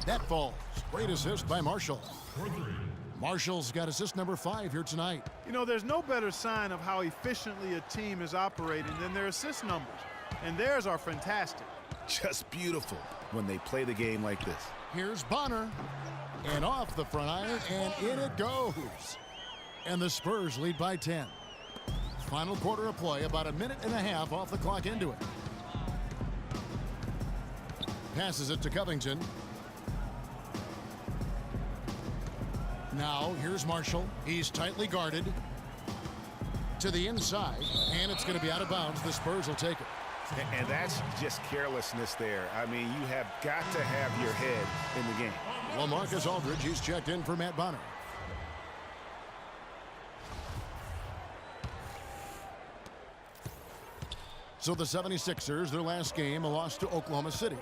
That falls. Great assist by Marshall. Marshall's got assist number 5 here tonight. You know, there's no better sign of how efficiently a team is operating than their assist numbers. And theirs are fantastic. Just beautiful when they play the game like this. Here's Bonner. And off the front iron, and in it goes. And the Spurs lead by 10. Final quarter of play, about a minute and a half off the clock into it. Passes it to Covington. Now, here's Marshall. He's tightly guarded. To the inside, and it's going to be out of bounds. The Spurs will take it. And that's just carelessness there. I mean, you have got to have your head in the game. LaMarcus Aldridge, he's checked in for Matt Bonner. So the 76ers, their last game, a loss to Oklahoma City.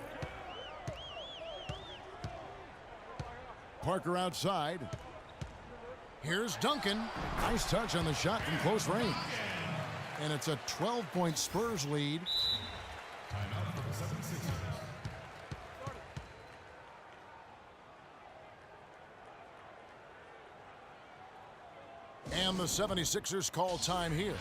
Parker outside. Here's Duncan. Nice touch on the shot from close range. And it's a 12-point Spurs lead. And the 76ers call time here.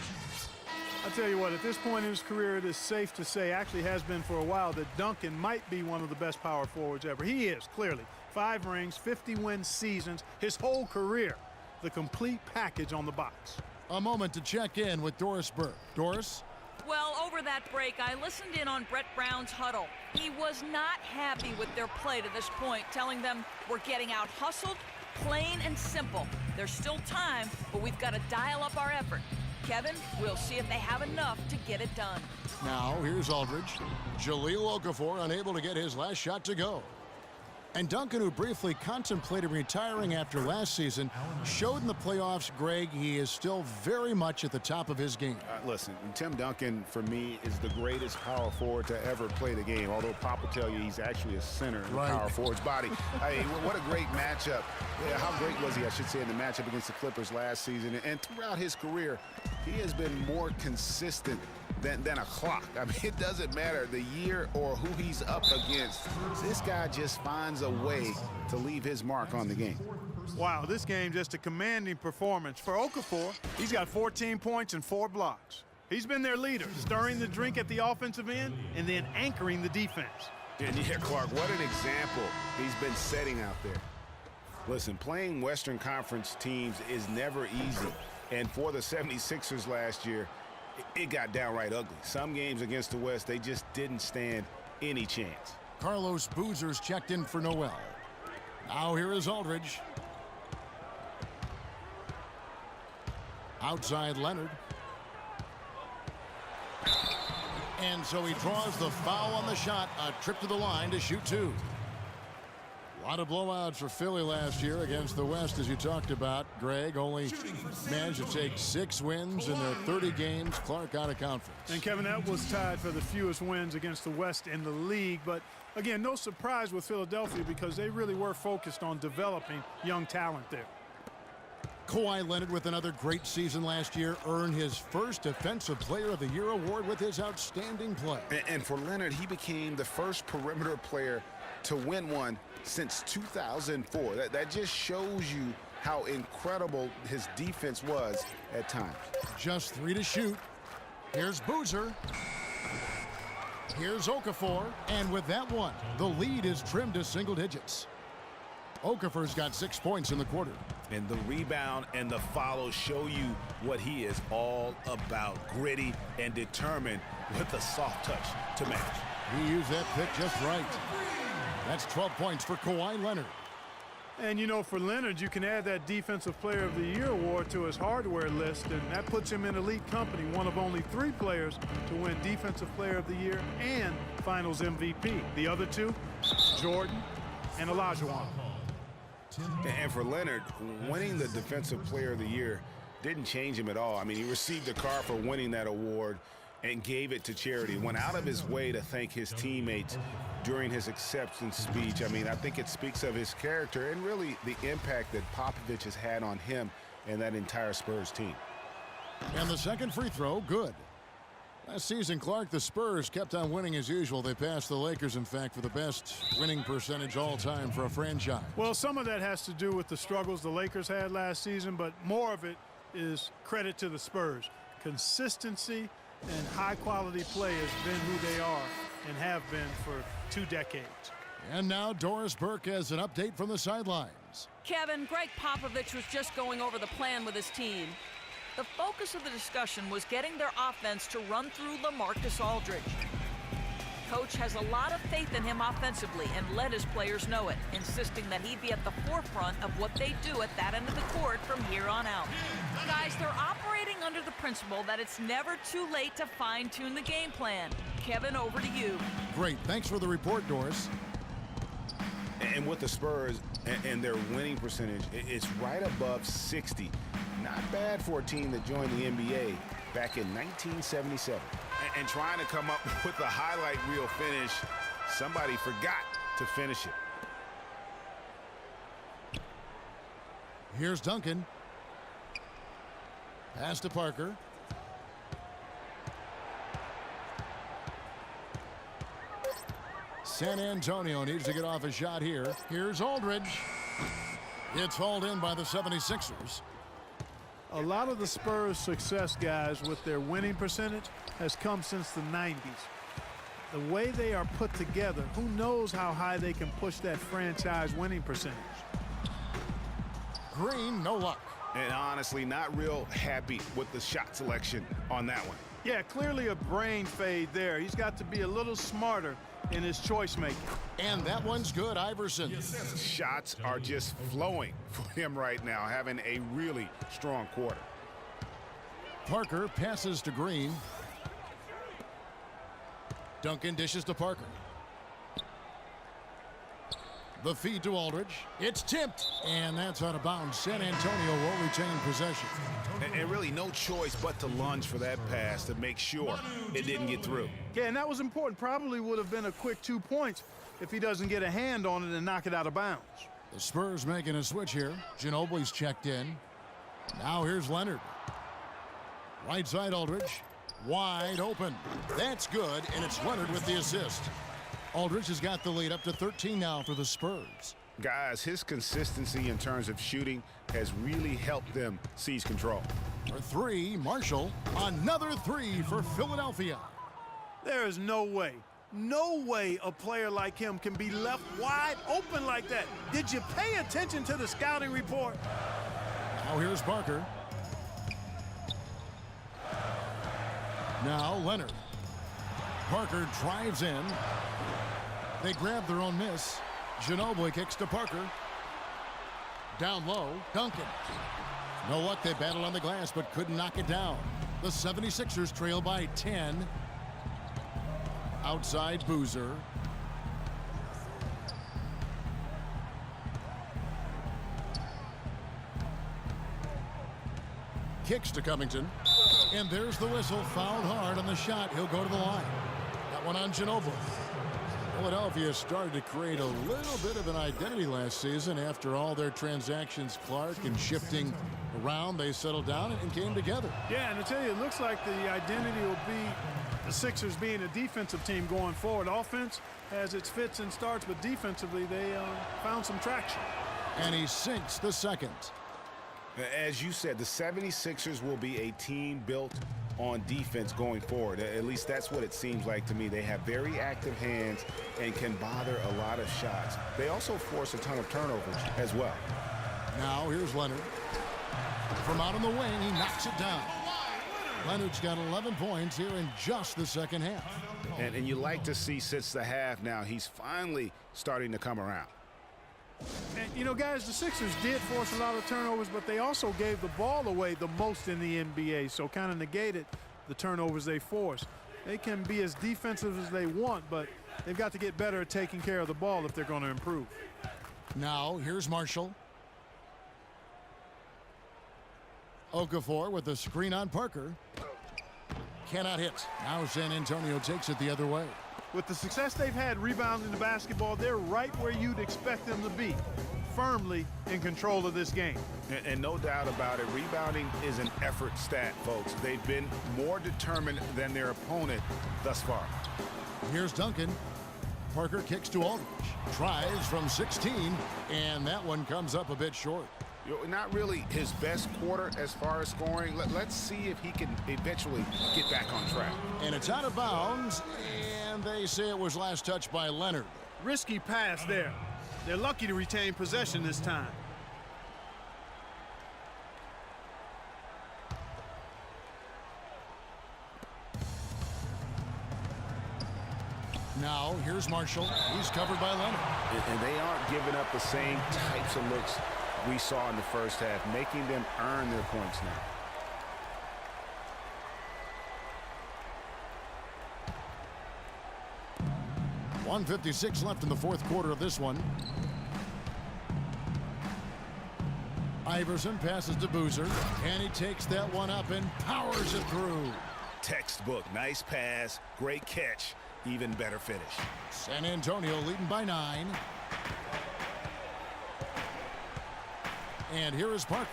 I tell you what, at this point in his career, it is safe to say, actually has been for a while, that Duncan might be one of the best power forwards ever. He is, clearly. 5 rings, 50-win seasons, his whole career. The complete package on the box. A moment to check in with Doris Burke. Doris? Well, over that break, I listened in on Brett Brown's huddle. He was not happy with their play to this point, telling them we're getting out hustled, plain and simple. There's still time, but we've got to dial up our effort. Kevin, we'll see if they have enough to get it done. Now, here's Aldridge. Jahlil Okafor unable to get his last shot to go. And Duncan, who briefly contemplated retiring after last season, showed in the playoffs, Greg, he is still very much at the top of his game. Listen, Tim Duncan, for me, is the greatest power forward to ever play the game, although Pop will tell you he's actually a center in the power forward's body. I mean, what a great matchup. Yeah, how great was he, I should say, in the matchup against the Clippers last season. And throughout his career, he has been more consistent than a clock. I mean, it doesn't matter the year or who he's up against. This guy just finds a way to leave his mark on the game. Wow, this game just a commanding performance. For Okafor, he's got 14 points and 4 blocks. He's been their leader, stirring the drink at the offensive end and then anchoring the defense. And yeah, Clark, what an example he's been setting out there. Listen, playing Western Conference teams is never easy. And for the 76ers last year, it got downright ugly. Some games against the West, they just didn't stand any chance. Carlos Boozer's checked in for Noel. Now here is Aldridge. Outside Leonard. And so he draws the foul on the shot. A trip to the line to shoot 2. A lot of blowouts for Philly last year against the West, as you talked about. Greg only managed to take 6 wins in their 30 games. Clark out of conference. And Kevin, that was tied for the fewest wins against the West in the league. But again, no surprise with Philadelphia because they really were focused on developing young talent there. Kawhi Leonard, with another great season last year, earned his first Defensive Player of the Year award with his outstanding play. And for Leonard, he became the first perimeter player to win one since 2004. That just shows you how incredible his defense was at times. Just 3 to shoot. Here's Boozer. Here's Okafor. And with that one, the lead is trimmed to single digits. Okafor's got 6 points in the quarter. And the rebound and the follow show you what he is all about. Gritty and determined with a soft touch to match. He used that pick just right. That's 12 points for Kawhi Leonard. And, you know, for Leonard, you can add that Defensive Player of the Year award to his hardware list, and that puts him in elite company, one of only 3 players to win Defensive Player of the Year and Finals MVP. The other 2, Jordan and Olajuwon. And for Leonard, winning the Defensive Player of the Year didn't change him at all. I mean, he received a card for winning that award and gave it to charity. Went out of his way to thank his teammates during his acceptance speech. I mean, I think it speaks of his character and really the impact that Popovich has had on him and that entire Spurs team. And the second free throw, good. Last season, Clark, the Spurs kept on winning as usual. They passed the Lakers, in fact, for the best winning percentage all time for a franchise. Well, some of that has to do with the struggles the Lakers had last season, but more of it is credit to the Spurs. Consistency and high-quality play has been who they are and have been for 2 decades. And now Doris Burke has an update from the sidelines. Kevin, Greg Popovich was just going over the plan with his team. The focus of the discussion was getting their offense to run through LaMarcus Aldridge. Coach has a lot of faith in him offensively and let his players know it, insisting that he be at the forefront of what they do at that end of the court from here on out. Guys, they're operating under the principle that it's never too late to fine-tune the game plan. Kevin, over to you. Great. Thanks for the report, Doris. And with the Spurs and their winning percentage, it's right above 60. Not bad for a team that joined the NBA back in 1977. And trying to come up with a highlight reel finish, somebody forgot to finish it. Here's Duncan. Pass to Parker. San Antonio needs to get off a shot here. Here's Aldridge. It's hauled in by the 76ers. A lot of the Spurs' success, guys, with their winning percentage has come since the 90s. The way they are put together, who knows how high they can push that franchise winning percentage. Green, no luck. And honestly, not real happy with the shot selection on that one. Yeah, clearly a brain fade there. He's got to be a little smarter in his choice making. And that one's good, Iverson. Shots are just flowing for him right now, having a really strong quarter. Parker passes to Green. Duncan dishes to Parker. The feed to Aldridge. It's tipped, and that's out of bounds. San Antonio will retain possession. And really no choice but to lunge for that pass to make sure it didn't get through. Yeah, and that was important. Probably would have been a quick 2 points if he doesn't get a hand on it and knock it out of bounds. The Spurs making a switch here. Ginobili's checked in. Now here's Leonard. Right side Aldridge. Wide open. That's good, and it's Leonard with the assist. Aldridge has got the lead up to 13 now for the Spurs. Guys, his consistency in terms of shooting has really helped them seize control. For 3, Marshall. Another 3 for Philadelphia. There is no way a player like him can be left wide open like that. Did you pay attention to the scouting report? Now here's Parker. Now Leonard. Parker drives in. They grab their own miss. Ginobili kicks to Parker. Down low, Duncan. No luck, they battled on the glass but couldn't knock it down. The 76ers trail by 10. Outside Boozer. Kicks to Covington. And there's the whistle, fouled hard on the shot. He'll go to the line. That one on Ginobili. Philadelphia started to create a little bit of an identity last season. After all their transactions, Clark, and shifting around, they settled down and came together. Yeah, and I tell you, it looks like the identity will be the Sixers being a defensive team going forward. Offense has its fits and starts, but defensively they found some traction. And he sinks the second. As you said, the 76ers will be a team built on defense going forward. At least that's what it seems like to me. They have very active hands and can bother a lot of shots. They also force a ton of turnovers as well. Now here's Leonard. From out on the wing, he knocks it down. Leonard's got 11 points here in just the second half. And you like to see since the half now, he's finally starting to come around. And, you know, guys, the Sixers did force a lot of turnovers, but they also gave the ball away the most in the NBA, so kind of negated the turnovers they forced. They can be as defensive as they want, but they've got to get better at taking care of the ball if they're going to improve. Now here's Marshall. Okafor with a screen on Parker. Cannot hit. Now San Antonio takes it the other way. With the success they've had rebounding the basketball, they're right where you'd expect them to be. firmly in control of this game. And no doubt about it, rebounding is an effort stat, folks. They've been more determined than their opponent thus far. Here's Duncan. Parker kicks to Aldridge. Tries from 16, and that one comes up a bit short. Not really his best quarter as far as scoring. Let's see if he can eventually get back on track. And it's out of bounds, and they say it was last touched by Leonard. Risky pass there. They're lucky to retain possession this time. Now, here's Marshall. He's covered by Leonard. And they aren't giving up the same types of looks we saw in the first half, making them earn their points now. .156 left in the fourth quarter of this one. Iverson passes to Boozer, and he takes that one up and powers it through. Textbook, nice pass, great catch, even better finish. San Antonio leading by 9. And here is Parker.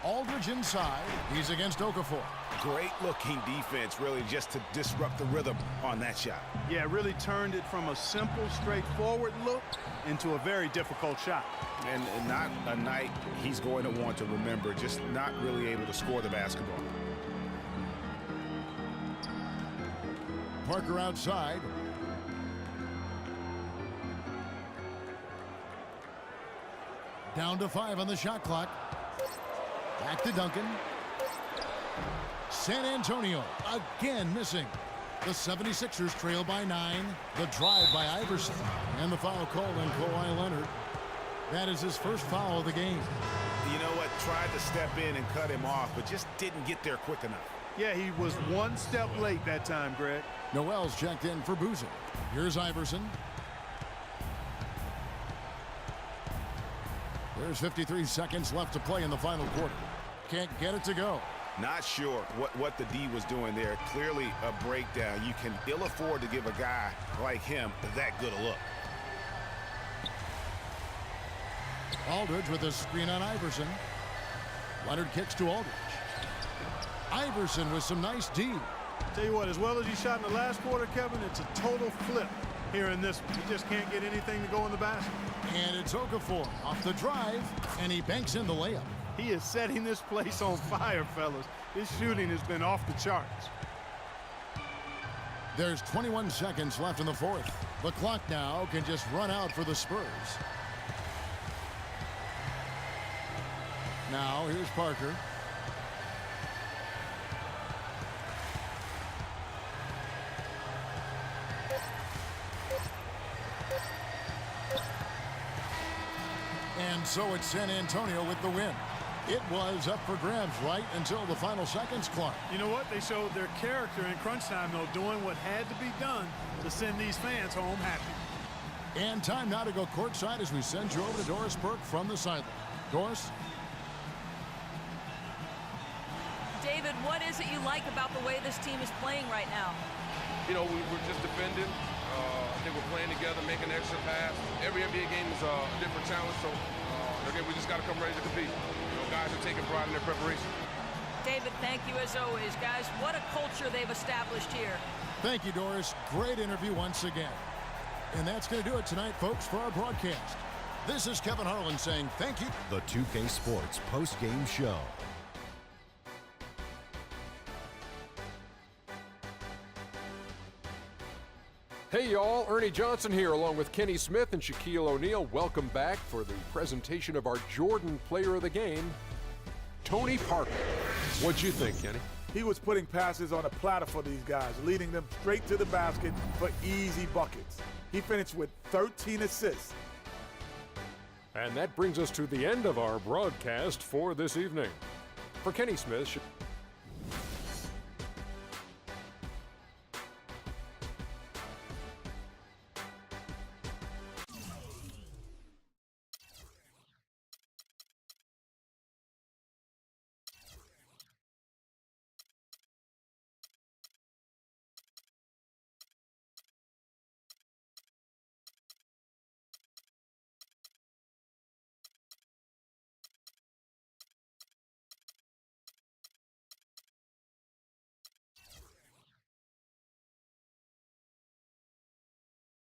Aldridge inside. He's against Okafor. Great looking defense, really, just to disrupt the rhythm on that shot. Yeah, really turned it from a simple, straightforward look into a very difficult shot. And not a night he's going to want to remember, just not really able to score the basketball. Parker outside. Down to 5 on the shot clock. Back to Duncan. San Antonio again missing. The 76ers trail by 9. The drive by Iverson. And the foul called on Kawhi Leonard. That is his first foul of the game. You know what? Tried to step in and cut him off, but just didn't get there quick enough. Yeah, he was one step late that time, Greg. Noel's checked in for Boozer. Here's Iverson. There's 53 seconds left to play in the final quarter. Can't get it to go. Not sure what the D was doing there. Clearly a breakdown. You can ill afford to give a guy like him that good a look. Aldridge with a screen on Iverson. Leonard kicks to Aldridge. Iverson with some nice D. Tell you what, as well as he shot in the last quarter, Kevin, it's a total flip here in this one. He just can't get anything to go in the basket. And it's Okafor off the drive, and he banks in the layup. He is setting this place on fire, fellas. His shooting has been off the charts. There's 21 seconds left in the fourth. The clock now can just run out for the Spurs. Now here's Parker. And so it's San Antonio with the win. It was up for grabs right until the final seconds, Clark. You know what? They showed their character in crunch time, though, doing what had to be done to send these fans home happy. And time now to go courtside as we send you over to Doris Burke from the sideline. Doris? David, what is it you like about the way this team is playing right now? You know, we're just defending. I think we're playing together, making an extra pass. Every NBA game is a different challenge, so again, we just got to come ready to compete. You know, guys are taking pride in their preparation. David, thank you as always, guys. What a culture they've established here. Thank you, Doris. Great interview once again. And that's going to do it tonight, folks, for our broadcast. This is Kevin Harlan saying thank you. The 2K Sports post-game show. Hey y'all, Ernie Johnson here along with Kenny Smith and Shaquille O'Neal. Welcome back for the presentation of our Jordan Player of the Game, Tony Parker. What'd you think, Kenny? He was putting passes on a platter for these guys, leading them straight to the basket for easy buckets. He finished with 13 assists. And that brings us to the end of our broadcast for this evening. For Kenny Smith,